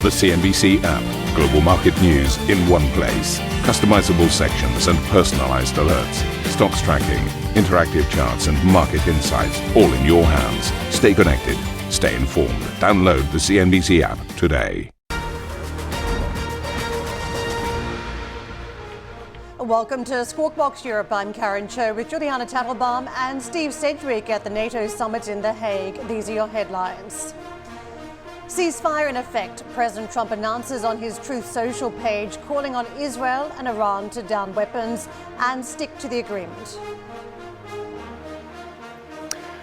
The CNBC app. Global market news in one place. Customizable sections and personalized alerts. Stocks tracking, interactive charts and market insights all in your hands. Stay connected. Stay informed. Download the CNBC app today. Welcome to Squawk Box Europe. I'm Karen Cho with Juliana Tattelbaum and Steve Sedgwick at the NATO summit in The Hague. These are your headlines. Ceasefire in effect. President Trump announces on his Truth Social page calling on Israel and Iran to down weapons and stick to the agreement.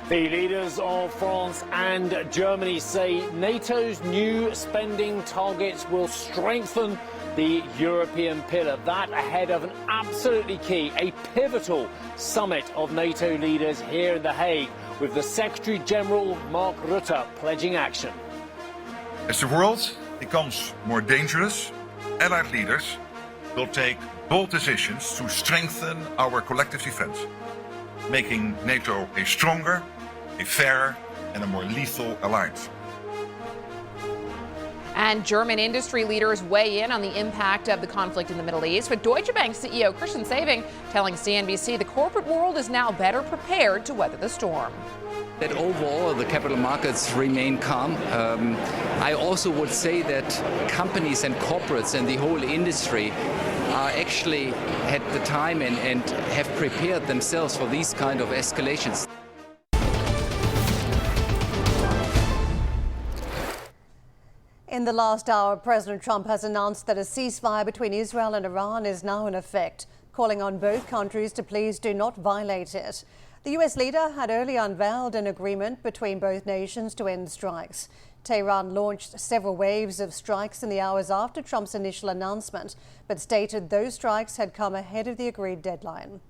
The leaders of France and Germany say NATO's new spending targets will strengthen the European pillar. That ahead of an absolutely key, a pivotal summit of NATO leaders here in The Hague, with the Secretary General Mark Rutte pledging action. As the world becomes more dangerous, allied leaders will take bold decisions to strengthen our collective defense, making NATO a stronger, a fairer and a more lethal alliance. And German industry leaders weigh in on the impact of the conflict in the Middle East, with Deutsche Bank CEO Chirstian telling CNBC the corporate world is now better prepared to weather the storm. That overall the capital markets remain calm. I also would say that companies and corporates and the whole industry are actually at the time and have prepared themselves for these kind of escalations. In the last hour, President Trump has announced that a ceasefire between Israel and Iran is now in effect, calling on both countries to please do not violate it. The US leader had earlier unveiled an agreement between both nations to end strikes. Tehran launched several waves of strikes in the hours after Trump's initial announcement, but stated those strikes had come ahead of the agreed deadline.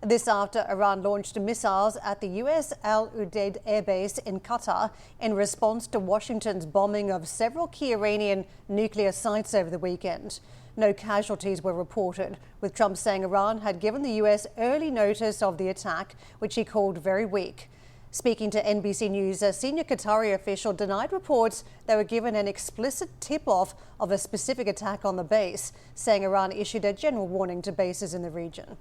This after Iran launched missiles at the US Al Udeid airbase in Qatar in response to Washington's bombing of several key Iranian nuclear sites over the weekend. No casualties were reported, with Trump saying Iran had given the US early notice of the attack, which he called very weak. Speaking to NBC News, a senior Qatari official denied reports they were given an explicit tip-off of a specific attack on the base, saying Iran issued a general warning to bases in the region.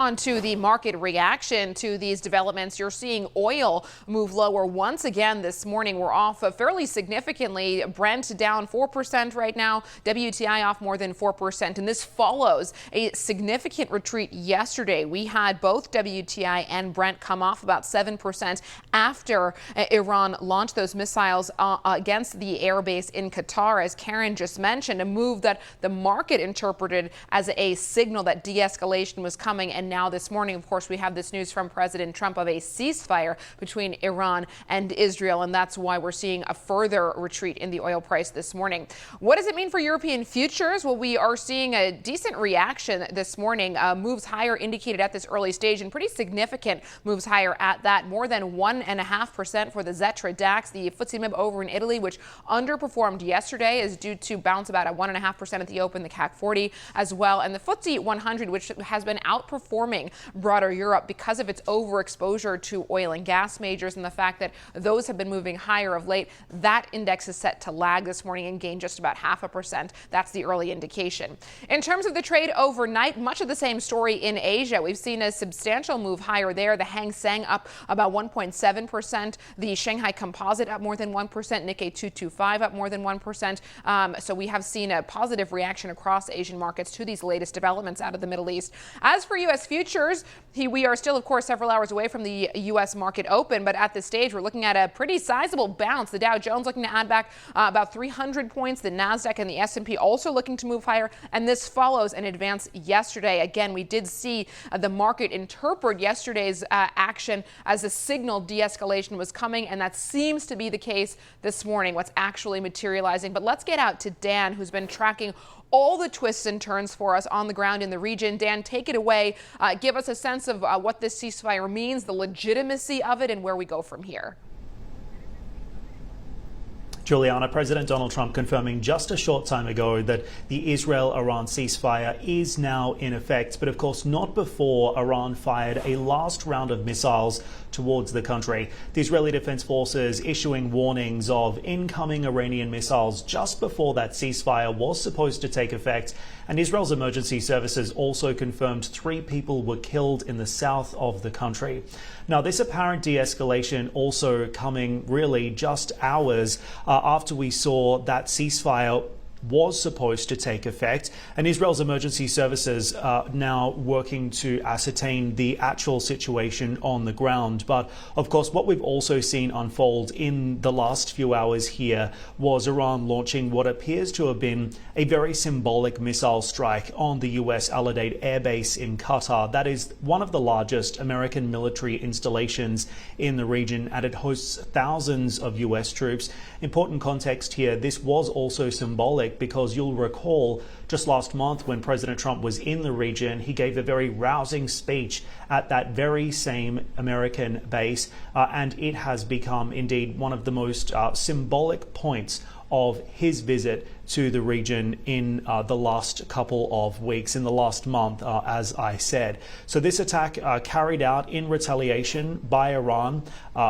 On to the market reaction to these developments. You're seeing oil move lower once again this morning. We're off fairly significantly. Brent down 4% right now. WTI off more than 4%. And this follows a significant retreat yesterday. We had both WTI and Brent come off about 7% after Iran launched those missiles against the airbase in Qatar. As Karen just mentioned, a move that the market interpreted as a signal that de-escalation was coming. And now this morning, of course, we have this news from President Trump of a ceasefire between Iran and Israel, and that's why we're seeing a further retreat in the oil price this morning. What does it mean for European futures? Well, we are seeing a decent reaction this morning. Moves higher indicated at this early stage, and pretty significant moves higher at that. More than 1.5% for the Xetra DAX. The FTSE MIB over in Italy, which underperformed yesterday, is due to bounce about at 1.5% at the open. The CAC 40 as well, and the FTSE 100, which has been outperforming broader Europe because of its overexposure to oil and gas majors and the fact that those have been moving higher of late. That index is set to lag this morning and gain just about 0.5%. That's the early indication. In terms of the trade overnight, much of the same story in Asia. We've seen a substantial move higher there. The Hang Seng up about 1.7%. The Shanghai Composite up more than 1%. Nikkei 225 up more than 1%. So we have seen a positive reaction across Asian markets to these latest developments out of the Middle East. As for U.S. futures, we are still, of course, several hours away from the U.S. market open, but at this stage, we're looking at a pretty sizable bounce. The Dow Jones looking to add back about 300 points. The NASDAQ and the S&P also looking to move higher, and this follows an advance yesterday. Again, we did see the market interpret yesterday's action as a signal de-escalation was coming, and that seems to be the case this morning, what's actually materializing. But let's get out to Dan, who's been tracking all the twists and turns for us on the ground in the region. Dan, take it away. Give us a sense of what this ceasefire means, the legitimacy of it, and where we go from here. Juliana, President Donald Trump confirming just a short time ago that the Israel-Iran ceasefire is now in effect, but of course not before Iran fired a last round of missiles towards the country. The Israeli Defense Forces issuing warnings of incoming Iranian missiles just before that ceasefire was supposed to take effect. And Israel's emergency services also confirmed 3 people were killed in the south of the country. Now, this apparent de-escalation also coming really just hours after we saw that ceasefire was supposed to take effect, and Israel's emergency services are now working to ascertain the actual situation on the ground. But of course, what we've also seen unfold in the last few hours here was Iran launching what appears to have been a very symbolic missile strike on the US Al-Udeid Air Base in Qatar. That is one of the largest American military installations in the region, and it hosts thousands of US troops. Important context here, this was also symbolic because you'll recall just last month when President Trump was in the region, he gave a very rousing speech at that very same American base, and it has become indeed one of the most symbolic points of his visit to the region in the last couple of weeks, in the last month, as I said. So this attack carried out in retaliation by Iran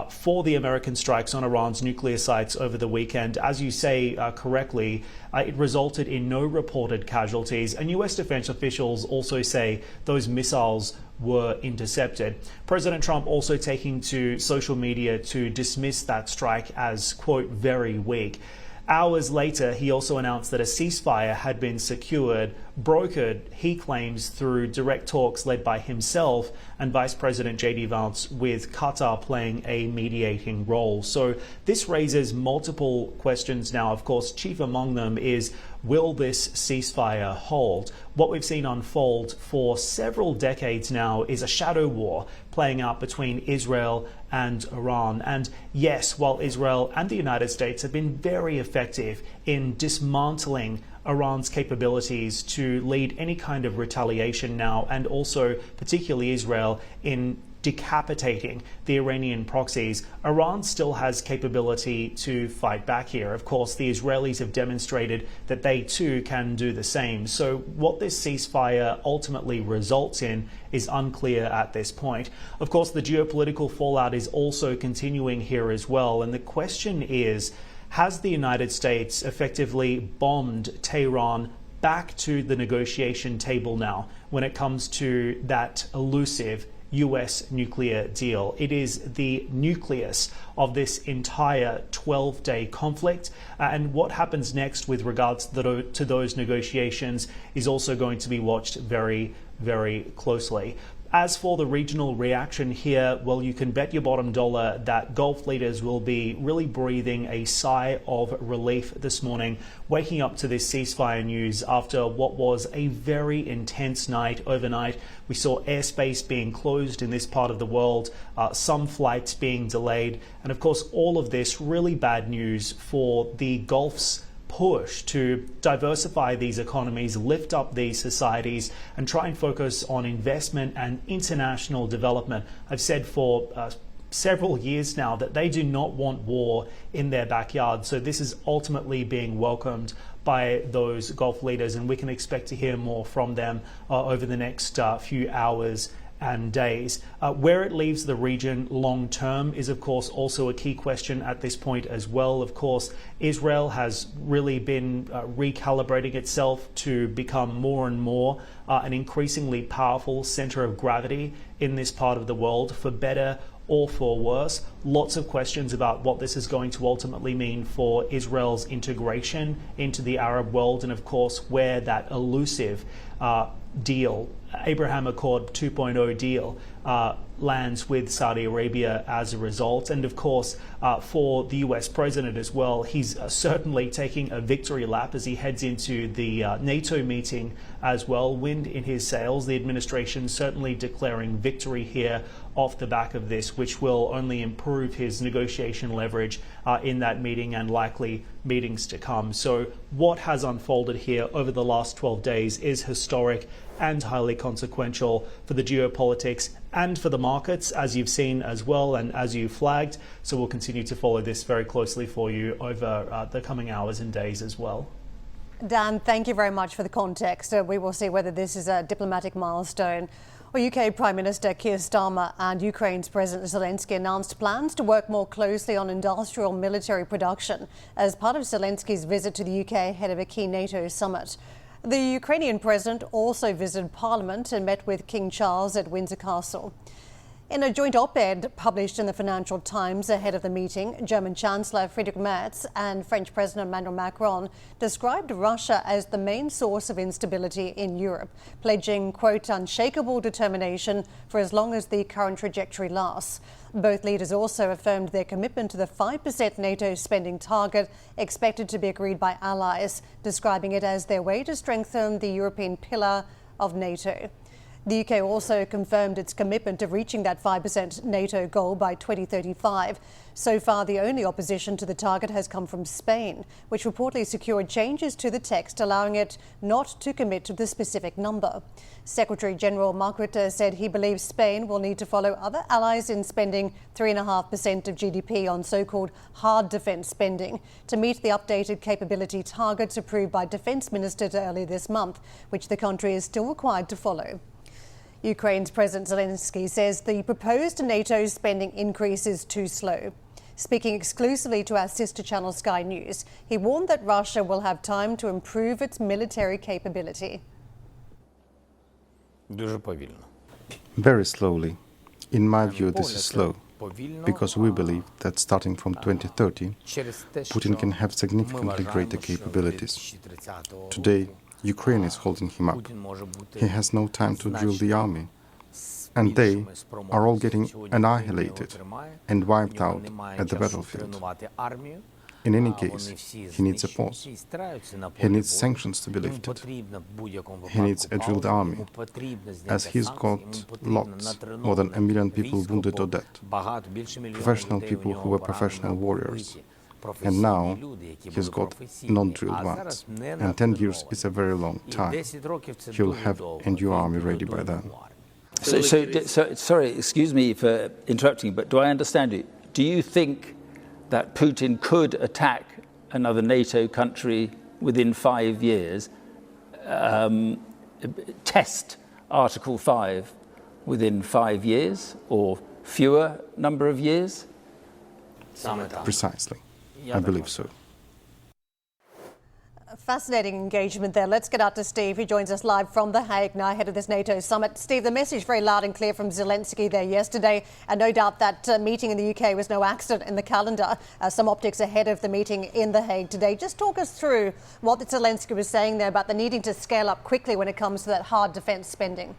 for the American strikes on Iran's nuclear sites over the weekend. As you say correctly, it resulted in no reported casualties, and US defense officials also say those missiles were intercepted. President Trump also taking to social media to dismiss that strike as, quote, very weak. Hours later, he also announced that a ceasefire had been secured, brokered, he claims, through direct talks led by himself and Vice President J.D. Vance, with Qatar playing a mediating role. So this raises multiple questions now. Of course, chief among them is, will this ceasefire hold? What we've seen unfold for several decades now is a shadow war playing out between Israel and Iran. And yes, while Israel and the United States have been very effective in dismantling Iran's capabilities to lead any kind of retaliation now, and also particularly Israel in decapitating the Iranian proxies, Iran still has capability to fight back here. Of course, the Israelis have demonstrated that they too can do the same. So what this ceasefire ultimately results in is unclear at this point. Of course, the geopolitical fallout is also continuing here as well. And the question is, has the United States effectively bombed Tehran back to the negotiation table now when it comes to that elusive US nuclear deal? It is the nucleus of this entire 12-day conflict, and what happens next with regards to those negotiations is also going to be watched very, very closely. As for the regional reaction here, well, you can bet your bottom dollar that Gulf leaders will be really breathing a sigh of relief this morning, waking up to this ceasefire news after what was a very intense night overnight. We saw airspace being closed in this part of the world, some flights being delayed, and of course all of this really bad news for the Gulf's push to diversify these economies, lift up these societies, and try and focus on investment and international development. I've said for several years now that they do not want war in their backyard. So this is ultimately being welcomed by those Gulf leaders, and we can expect to hear more from them over the next few hours and days. Where it leaves the region long term is of course also a key question at this point as well. Of course, Israel has really been recalibrating itself to become more and more an increasingly powerful center of gravity in this part of the world, for better or for worse. Lots of questions about what this is going to ultimately mean for Israel's integration into the Arab world, and of course where that elusive deal, Abraham Accord 2.0 deal, lands with Saudi Arabia as a result. And of course, for the US president as well, he's certainly taking a victory lap as he heads into the NATO meeting as well. Wind in his sails. The administration certainly declaring victory here off the back of this, which will only improve his negotiation leverage in that meeting and likely meetings to come. So what has unfolded here over the last 12 days is historic and highly consequential for the geopolitics and for the markets, as you've seen as well and as you flagged. So we'll continue to follow this very closely for you over the coming hours and days as well. Dan, thank you very much for the context. We will see whether this is a diplomatic milestone Well, UK Prime Minister Chirstian and Ukraine's President Zelensky announced plans to work more closely on industrial military production as part of Zelensky's visit to the UK ahead of a key NATO summit. The Ukrainian president also visited Parliament and met with King Charles at Windsor Castle. In a joint op-ed published in the Financial Times ahead of the meeting, German Chancellor Friedrich Merz and French President Emmanuel Macron described Russia as the main source of instability in Europe, pledging, quote, unshakable determination for as long as the current trajectory lasts. Both leaders also affirmed their commitment to the 5% NATO spending target expected to be agreed by allies, describing it as their way to strengthen the European pillar of NATO. The UK also confirmed its commitment to reaching that 5% NATO goal by 2035. So far, the only opposition to the target has come from Spain, which reportedly secured changes to the text allowing it not to commit to the specific number. Secretary General Mark Rutte said he believes Spain will need to follow other allies in spending 3.5% of GDP on so-called hard defence spending to meet the updated capability targets approved by defence ministers earlier this month, which the country is still required to follow. Ukraine's President Zelensky says the proposed NATO spending increase is too slow. Speaking exclusively to our sister channel Sky News, he warned that Russia will have time to improve its military capability. Very slowly. In my view, this is slow, because we believe that starting from 2030, Putin can have significantly greater capabilities. Today, Ukraine is holding him up. He has no time to drill the army. And they are all getting annihilated and wiped out at the battlefield. In any case, he needs a pause. He needs sanctions to be lifted. He needs a drilled army, as he's got lots, more than 1 million people wounded or dead. Professional people who were professional warriors. And now he's got non-drilled ones. And 10 years is a very long time. He'll have a new army ready by then. So, sorry, excuse me for interrupting, but do I understand you? Do you think that Putin could attack another NATO country within 5 years, test Article 5 within 5 years or fewer number of years? Precisely. I believe so. Fascinating engagement there. Let's get out to Steve, who joins us live from The Hague now ahead of this NATO summit. Steve, the message very loud and clear from Zelensky there yesterday, and no doubt that meeting in the UK was no accident in the calendar. Some optics ahead of the meeting in The Hague today. Just talk us through what Zelensky was saying there about the needing to scale up quickly when it comes to that hard defence spending.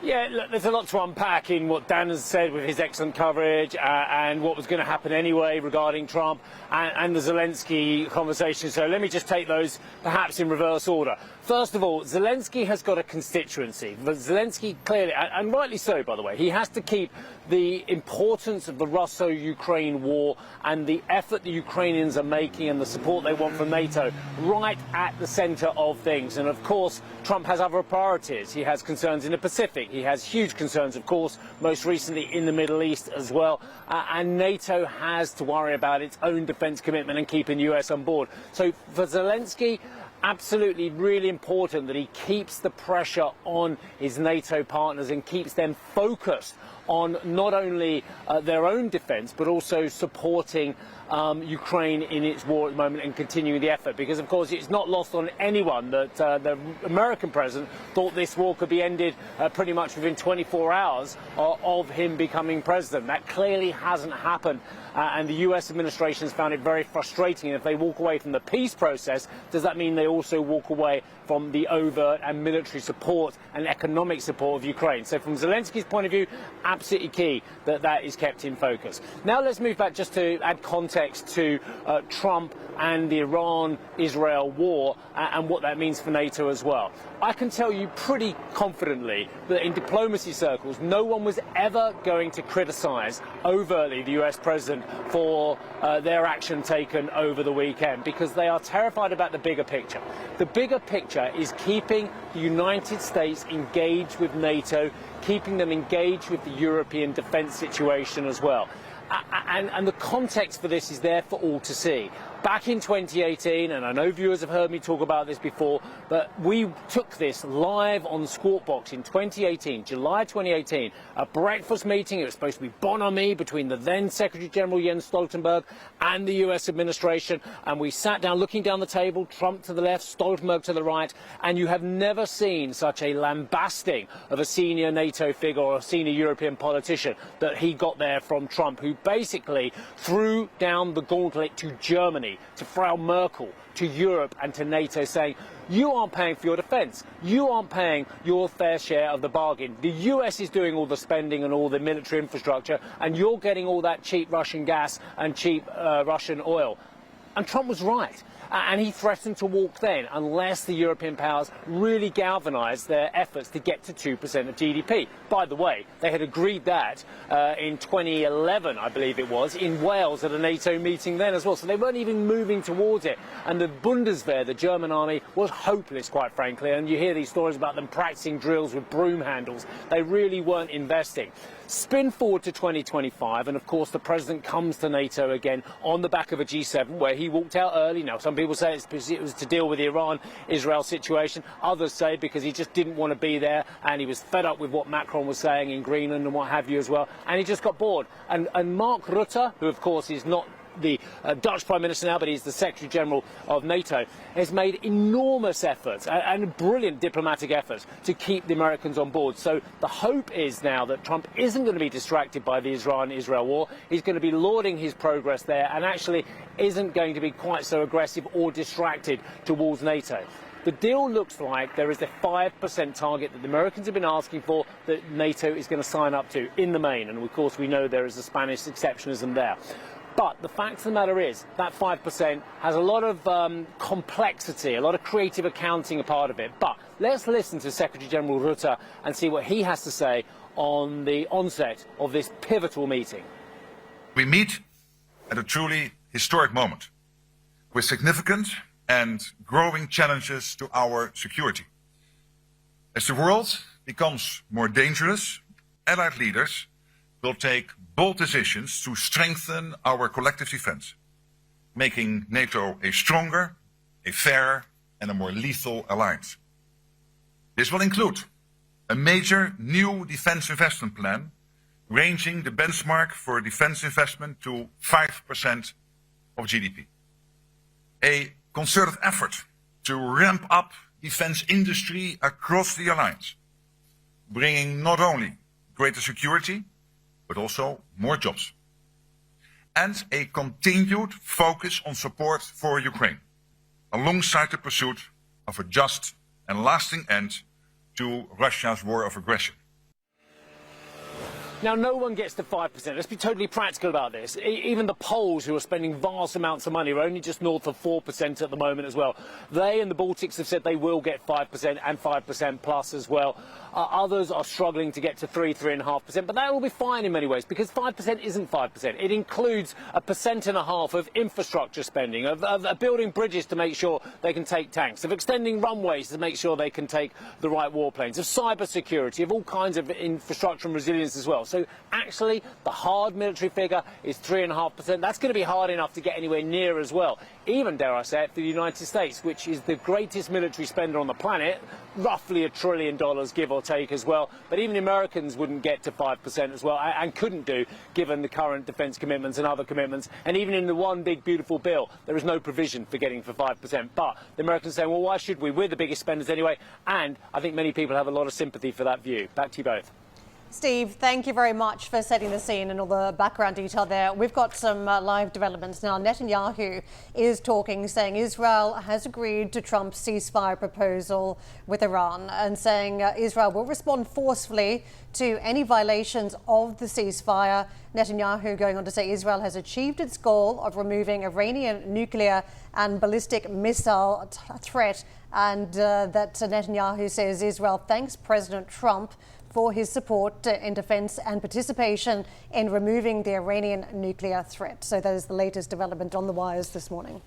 Yeah, look, there's a lot to unpack in what Dan has said with his excellent coverage and what was going to happen anyway regarding Trump and the Zelensky conversation. So let me just take those perhaps in reverse order. First of all, Zelensky has got a constituency. But Zelensky clearly, and rightly so, by the way, he has to keep the importance of the Russo-Ukraine war and the effort the Ukrainians are making and the support they want from NATO right at the centre of things. And of course, Trump has other priorities. He has concerns in the Pacific. He has huge concerns, of course, most recently in the Middle East as well. And NATO has to worry about its own defence commitment and keeping the US on board. So for Zelensky, absolutely really important that he keeps the pressure on his NATO partners and keeps them focused on not only their own defence but also supporting Ukraine in its war at the moment and continuing the effort, because of course it's not lost on anyone that the American president thought this war could be ended pretty much within 24 hours of him becoming president. That clearly hasn't happened, and the US administration has found it very frustrating. If they walk away from the peace process, does that mean they also walk away from the overt and military support and economic support of Ukraine? So from Zelensky's point of view, absolutely key that that is kept in focus. Now let's move back just to add context to Trump and the Iran-Israel war and what that means for NATO as well. I can tell you pretty confidently that in diplomacy circles, no one was ever going to criticise overtly the US president for their action taken over the weekend, because they are terrified about the bigger picture. The bigger picture is keeping the United States engaged with NATO, keeping them engaged with the European defence situation as well. And the context for this is there for all to see. Back in 2018, and I know viewers have heard me talk about this before, but we took this live on Squawk Box in 2018, July 2018, a breakfast meeting. It was supposed to be bonhomie between the then Secretary General Jens Stoltenberg and the US administration, and we sat down looking down the table, Trump to the left, Stoltenberg to the right, and you have never seen such a lambasting of a senior NATO figure or a senior European politician that he got there from Trump, who basically threw down the gauntlet to Germany, to Frau Merkel, to Europe and to NATO, saying, you aren't paying for your defence. You aren't paying your fair share of the bargain. The US is doing all the spending and all the military infrastructure, and you're getting all that cheap Russian gas and cheap Russian oil. And Trump was right. And he threatened to walk then unless the European powers really galvanised their efforts to get to 2% of GDP. By the way, they had agreed that in 2011, I believe it was, in Wales at a NATO meeting then as well. So they weren't even moving towards it. And the Bundeswehr, the German army, was hopeless, quite frankly. And you hear these stories about them practicing drills with broom handles. They really weren't investing. Spin forward to 2025, and of course the president comes to NATO again on the back of a G7 where he walked out early. Now, some people say it was to deal with the Iran-Israel situation. Others say because he just didn't want to be there and he was fed up with what Macron was saying in Greenland and what have you as well, and he just got bored. And Mark Rutte, who of course is not the Dutch Prime Minister now, but he's the Secretary General of NATO, has made enormous efforts and brilliant diplomatic efforts to keep the Americans on board. So the hope is now that Trump isn't going to be distracted by the Iran-Israel war. He's going to be lauding his progress there and actually isn't going to be quite so aggressive or distracted towards NATO. The deal looks like there is a 5% target that the Americans have been asking for that NATO is going to sign up to in the main. And of course we know there is a Spanish exceptionism there. But the fact of the matter is that 5% has a lot of complexity, a lot of creative accounting a part of it. But let's listen to Secretary General Rutte and see what he has to say on the onset of this pivotal meeting. We meet at a truly historic moment with significant and growing challenges to our security. As the world becomes more dangerous, allied leaders will take bold decisions to strengthen our collective defense, making NATO a stronger, a fairer, and a more lethal alliance. This will include a major new defense investment plan, ranging the benchmark for defense investment to 5% of GDP. A concerted effort to ramp up defense industry across the alliance, bringing not only greater security, but also more jobs. And a continued focus on support for Ukraine, alongside the pursuit of a just and lasting end to Russia's war of aggression. Now, no one gets to 5%. Let's be totally practical about this. Even the Poles, who are spending vast amounts of money, are only just north of 4% at the moment as well. They and the Baltics have said they will get 5% and 5% plus as well. Others are struggling to get to 3.5%, but that will be fine in many ways because 5% isn't 5%. It includes 1.5% of infrastructure spending, of building bridges to make sure they can take tanks, of extending runways to make sure they can take the right warplanes, of cyber security, of all kinds of infrastructure and resilience as well. So actually, the hard military figure is 3.5%. That's going to be hard enough to get anywhere near as well. Even, dare I say it, for the United States, which is the greatest military spender on the planet, roughly $1 trillion, give or take as well. But even Americans wouldn't get to 5% as well, and couldn't do, given the current defence commitments and other commitments. And even in the one big, beautiful bill, there is no provision for getting for 5%. But the Americans say, well, why should we? We're the biggest spenders anyway. And I think many people have a lot of sympathy for that view. Back to you both. Steve, thank you very much for setting the scene and all the background detail there. We've got some live developments now. Netanyahu is talking, saying Israel has agreed to Trump's ceasefire proposal with Iran and saying Israel will respond forcefully to any violations of the ceasefire. Netanyahu going on to say Israel has achieved its goal of removing Iranian nuclear and ballistic missile threat, and that Netanyahu says Israel thanks President Trump for his support in defence and participation in removing the Iranian nuclear threat. So that is the latest development on the wires this morning.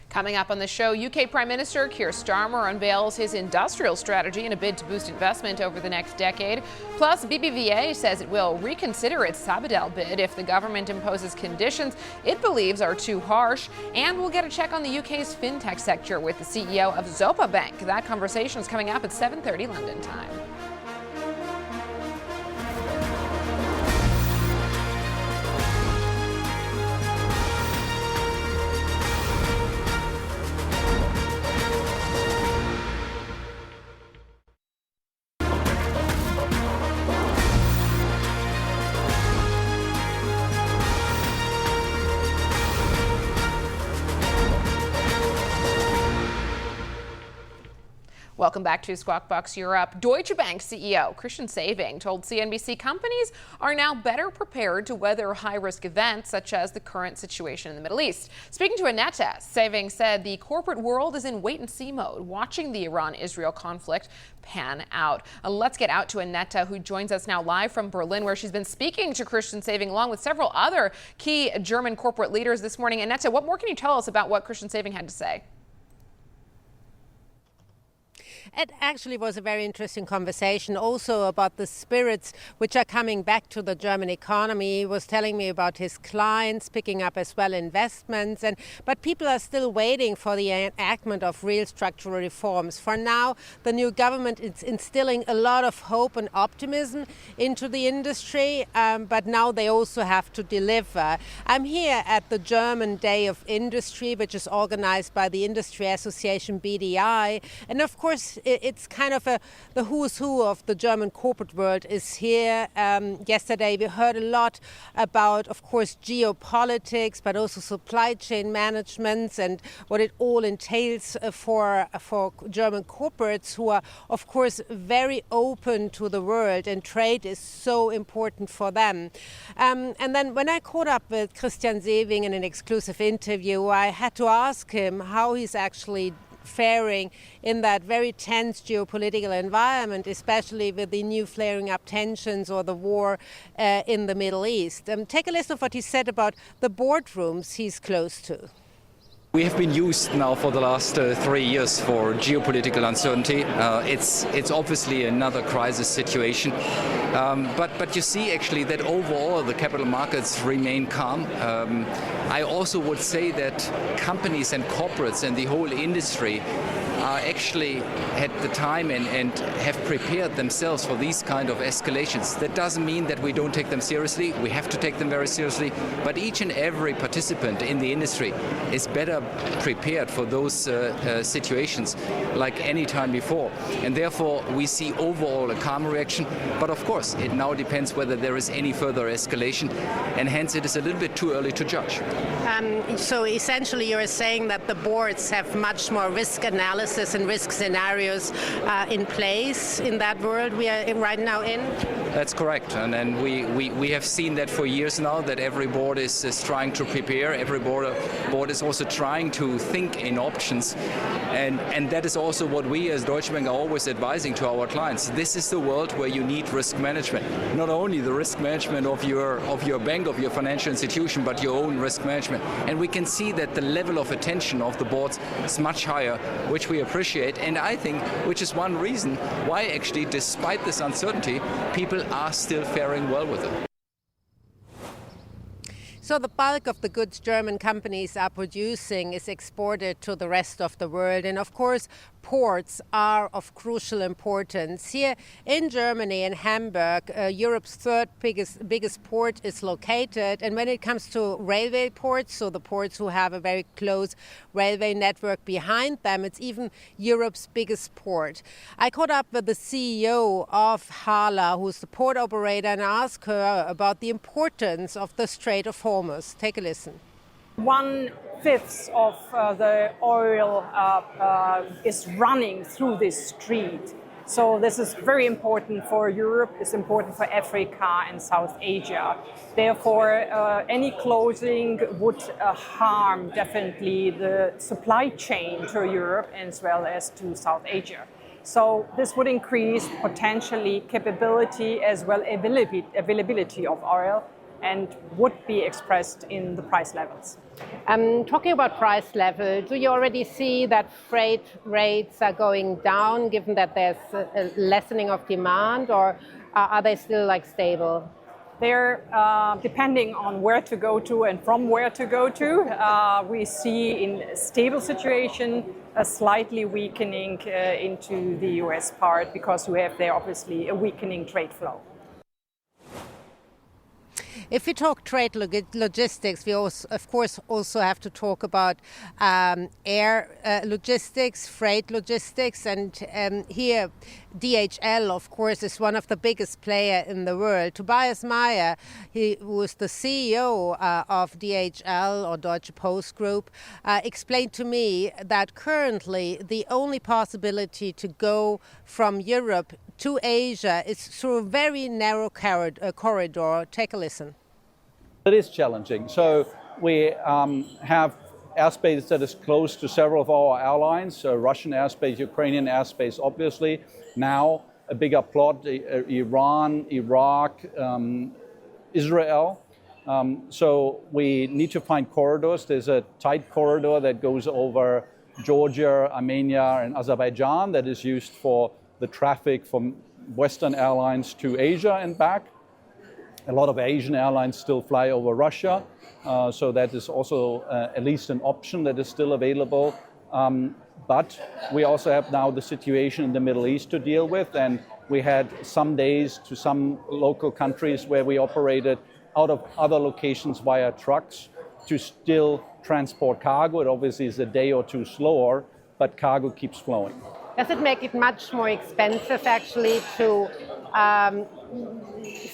Coming up on the show, UK Prime Minister Keir Starmer unveils his industrial strategy in a bid to boost investment over the next decade. Plus, BBVA says it will reconsider its Sabadell bid if the government imposes conditions it believes are too harsh. And we'll get a check on the UK's fintech sector with the CEO of Zopa Bank. That conversation is coming up at 7:30 London time. Welcome back to Squawk Box Europe. Deutsche Bank CEO Chirstian told CNBC companies are now better prepared to weather high-risk events such as the current situation in the Middle East. Speaking to Aneta, Saving said the corporate world is in wait-and-see mode, watching the Iran-Israel conflict pan out. Let's get out to Aneta, who joins us now live from Berlin, where she's been speaking to Chirstian along with several other key German corporate leaders this morning. Aneta, what more can you tell us about what Chirstian had to say? It actually was a very interesting conversation also about the spirits which are coming back to the German economy. He was telling me about his clients picking up as well investments, but people are still waiting for the enactment of real structural reforms. For now, the new government is instilling a lot of hope and optimism into the industry, but now they also have to deliver. I'm here at the German Day of Industry, which is organized by the industry association BDI, and of course it's kind of the who's who of the German corporate world is here. Yesterday we heard a lot about, of course, geopolitics, but also supply chain management and what it all entails for German corporates who are, of course, very open to the world, and trade is so important for them. And then when I caught up with Chirstian in an exclusive interview, I had to ask him how he's actually faring in that very tense geopolitical environment, especially with the new flaring up tensions or the war in the Middle East. Take a listen of what he said about the boardrooms he's close to. We have been used now for the last 3 years for geopolitical uncertainty. It's obviously another crisis situation, but you see actually that overall the capital markets remain calm. I also would say that companies and corporates and the whole industry are actually at the time and have prepared themselves for these kind of escalations. That doesn't mean that we don't take them seriously. We have to take them very seriously, but each and every participant in the industry is better prepared for those situations like any time before. And therefore we see overall a calm reaction, but of course it now depends whether there is any further escalation, and hence it is a little bit too early to judge. So essentially you're saying that the boards have much more risk analysis and risk scenarios in place in that world we are right now in? That's correct, and we have seen that for years now, that every board is trying to prepare, every board is also trying to think in options, and that is also what we as Deutsche Bank are always advising to our clients. This is the world where you need risk management, not only the risk management of your bank, of your financial institution, but your own risk management. And we can see that the level of attention of the boards is much higher, which we appreciate, and I think which is one reason why actually, despite this uncertainty, people are still faring well with it. So the bulk of the goods German companies are producing is exported to the rest of the world. And of course, ports are of crucial importance. Here in Germany, in Hamburg, Europe's third biggest port is located. And when it comes to railway ports, so the ports who have a very close railway network behind them, it's even Europe's biggest port. I caught up with the CEO of Hala, who's the port operator, and asked her about the importance of the Strait of Hormuz. Take a listen. 1/5 of the oil is running through this strait. So this is very important for Europe, it's important for Africa and South Asia. Therefore, any closing would harm definitely the supply chain to Europe as well as to South Asia. So this would increase potentially capability as well availability of oil. and would be expressed in the price levels. Talking about price level, do you already see that freight rates are going down given that there's a lessening of demand, or are they still like stable? They're depending on where to go to and from where to go to. We see in a stable situation a slightly weakening into the US part, because we have there obviously a weakening trade flow. If we talk trade logistics, we also, of course, also have to talk about air logistics, freight logistics, and here DHL, of course, is one of the biggest players in the world. Tobias Meyer, he was the CEO of DHL, or Deutsche Post Group, explained to me that currently the only possibility to go from Europe to Asia is through a very narrow corridor. Take a listen. It is challenging. So we have airspace that is close to several of our airlines, so Russian airspace, Ukrainian airspace, obviously. Now a bigger plot, Iran, Iraq, Israel. So we need to find corridors. There's a tight corridor that goes over Georgia, Armenia, and Azerbaijan that is used for the traffic from Western airlines to Asia and back. A lot of Asian airlines still fly over Russia, so that is also at least an option that is still available. But we also have now the situation in the Middle East to deal with, and we had some days to some local countries where we operated out of other locations via trucks to still transport cargo. It obviously is a day or two slower, but cargo keeps flowing. Does it make it much more expensive actually to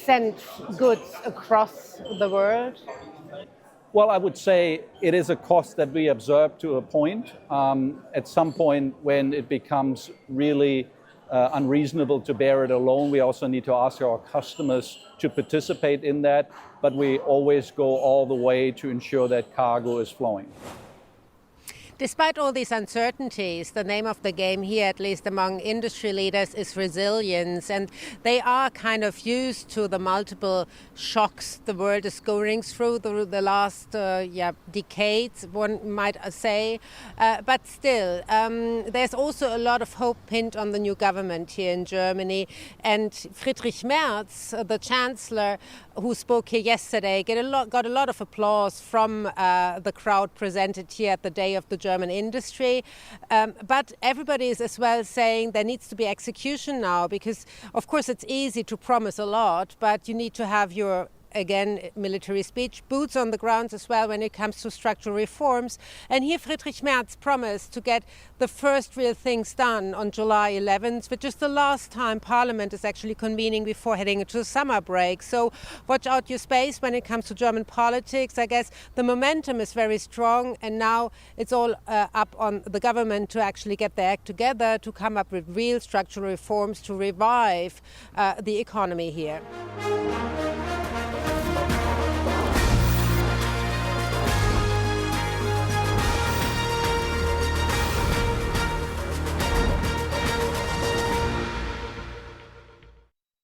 send goods across the world? Well, I would say it is a cost that we observe to a point. At some point when it becomes really unreasonable to bear it alone, we also need to ask our customers to participate in that, but we always go all the way to ensure that cargo is flowing. Despite all these uncertainties, the name of the game here, at least among industry leaders, is resilience. And they are kind of used to the multiple shocks the world is going through the last decades, one might say. But still, there's also a lot of hope pinned on the new government here in Germany. And Friedrich Merz, the Chancellor, who spoke here yesterday, got a lot of applause from the crowd presented here at the Day of the German Industry. But everybody is as well saying there needs to be execution now, because of course it's easy to promise a lot, but you need to have your, again, military speech, boots on the ground as well when it comes to structural reforms. And here Friedrich Merz promised to get the first real things done on July 11th, which is the last time Parliament is actually convening before heading into summer break. So watch out your space when it comes to German politics. I guess the momentum is very strong, and now it's all up on the government to actually get their act together, to come up with real structural reforms to revive the economy here.